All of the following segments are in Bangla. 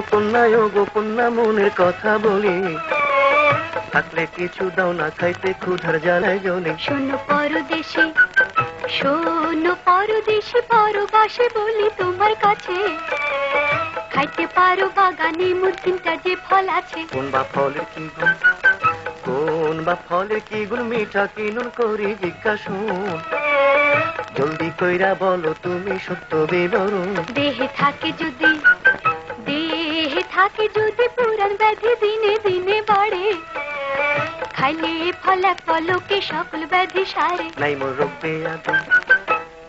কন্যায় গো কন্যা মনের কথা বলি, থাকলে কিছু দাও না খাইতে ক্ষুধার জ্বালায় জ্বলি। শোনো পরদেশে, শোনো পরদেশে পরবাসে বলি তোমার কাছে, খাইতে পারো বাগানে মোর তিনটা যে ফল আছে। কোন বা ফলের কি গুণ, কোন বা ফলের কি গুণ, মিঠা কি নুন করি জিজ্ঞাসুন, জলদি কইরা বলো তুমি সত্য বিবরণ। দেহে থাকে যদি, দেহে থাকে যদি পুরান ব্যাধি দিনে দিনে বাড়ে, খাইলে ফল এক পলকে সকল ব্যাধি সারে। নাই মোর রোগ ব্যাধি,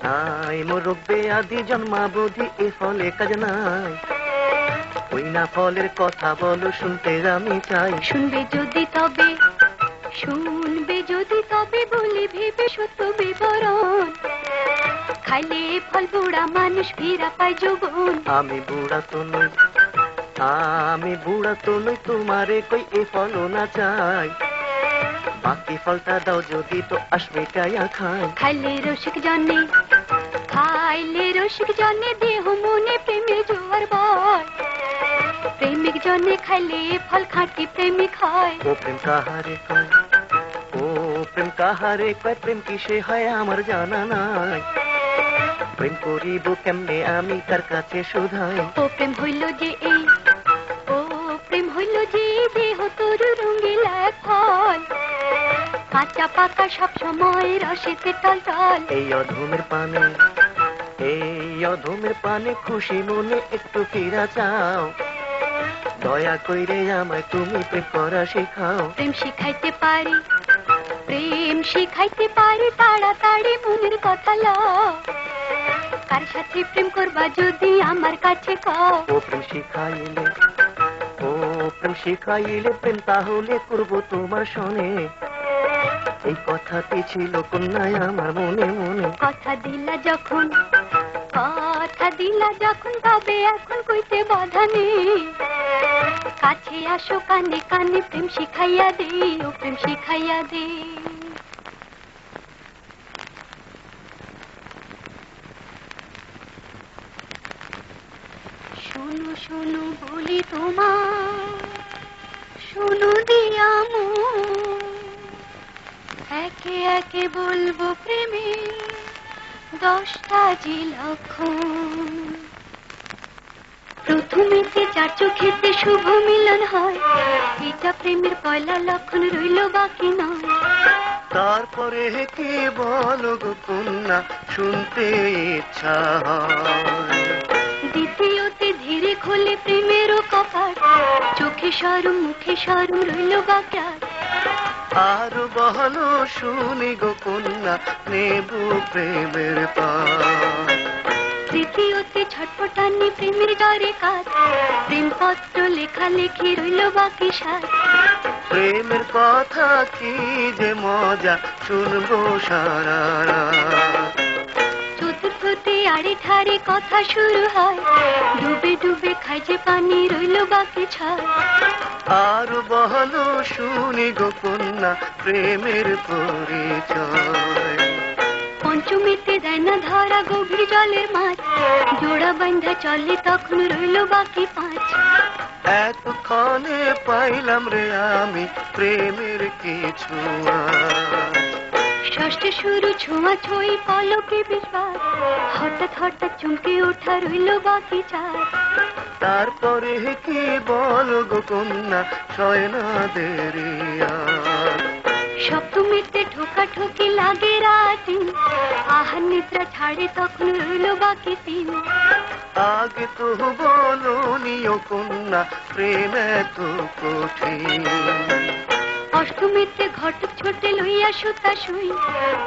নাই মোর রোগ ব্যাধি জন্মাবধি এ ফলে কাজ নাই, ওই না ফলের কথা বলো শুনতে আমি চাই। শুনবে যদি তবে, শুনবে যদি তবে বলি ভেবে সত্য বিবরণ, খাইলে ফল বুড়া মানুষ ফিরা পায় যৌবন। আমি বুড়া তো নই, আমি বুড়া তো নই, তোমারে কই এ ফল না চাই, বাকি ফলটা দাও যদি তো আসবে কায়া খাই। খাইলে রসিক জনে, খাইলে রসিক জনে দেহ মনে প্রেমের জোয়ার বয়, প্রেমিক জনে খাইলে ফল খাঁটি প্রেমিক হয়। ও প্রেম কাহারে কয়, ও প্রেম কাহারে কয়, প্রেম কিসে হয় আমার জানা নাই, প্রেম করিব কেমনে আমি তার কাছে শুধাই। ও প্রেম হইল যে এই, ও প্রেম হইল যে দেহ তোর রঙিলা ফল, কাঁচা পাকা সব সময় রসেতে টল টল। এই অধমের পানে, এই অধমের পানে খুশি মনে একটু ফিরা চাও, দয়া কইরে আমায় তুমি প্রেম করা শেখাও। প্রেম শিখাইতে পারি, প্রেম শিখাইতে পারি, তাড়াতাড়ি মনের কথা লও, কার সাথে প্রেম করবা যদি আমার কাছে কও। ও প্রেম শিখাইলে, ও প্রেম শিখাইলে প্রেম তাহলে করবো তোমার সনে, এই কথাটি ছিল কন্যায় আমার মনে মনে। কথা দিলা যখন, কথা দিলা যখন, তবে এখন কইতে বাধা নেই, কাছে আসো কানে কানে প্রেম শিখাইয়া দে, ও প্রেম শিখাইয়া দে। শোনো শোনো বলি তোমার, শোনো দিয়া মন, একে একে বলবো প্রেমে 10টা যে লক্ষণ। প্রথমেতে চার চোখেতে শুভ মিলন হয়, এটা প্রেমের পয়লা লক্ষণ, রইল বাকি নয়। তারপরে কি বলো গো কন্যা শুনতে ইচ্ছা হয়, দ্বিতীয়তে ধীরে খোলে প্রেমেরও কপাট, চোখে সরু মুখে সরু রইল বাকি। আর বলো শুনি গো কন্যা নেব প্রেমের পার। তৃতীয়তে ছটপটানি প্রেমের জ্বরে কাজ, প্রেমপত্র লেখালেখি রইল বাকি সার। প্রেমের কথা কি যে মজা শুনবো সারা রাত। চতুর্থতে আড়ে ঠাড়ে কথা শুরু হয়, ডুবে ডুবে খাই যে পানি রইল বাকি ছায়। আর বলো শুনি গো কন্যা প্রেমের পরিচয়। পঞ্চমীতে দেয় না ধরা গভীর জলের মাছ, জোড়া বান্ধা চলে তখন রইল বাকি 5। এতক্ষণে পাইলাম রে আমি প্রেমের কিছু আজ। ষষ্ঠে শুরু ছোঁয়া ছুঁই পলকে বিশ্বাস, হঠাৎ হঠাৎ চমকে ওঠা রইল বাকি 4। তারপরে কি বল গো কন্যা সয় না দেরি আর। সপ্তমীতে ঠোকা ঠোকি লাগে রাতি, আহার নিদ্রা ছাড়ে তখন রইল বাকি 3। আগে তো বলো নিও কন্যা প্রেম এত কঠিন। অষ্টমীতে ঘটক ছোটে লইয়া সুতা শুই,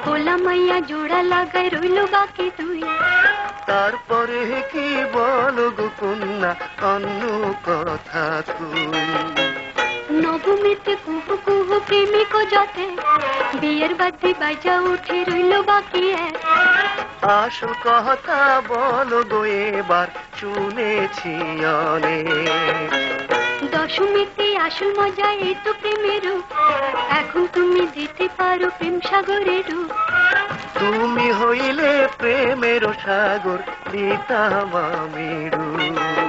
কোলা মাইয়া জোড়া লাগায় রইল বাকি 2। তারপরে কি বল গো কন্যা অন্য কথা তুই। নবমীতে কুহু কুহু প্রেমিক যতে, বিয়ের বাদ্যি বাজা উঠে রইল বাকি 1। আসল কথা বলো গো এবার শুনেছি অনেক। দশমীতে আসল মজা এই তো প্রেমের রূপ, এখন তুমি দিতে পারো প্রেম সাগরের রূপ। তুমি হইলে প্রেমের সাগর দিতাম আমি রূপ।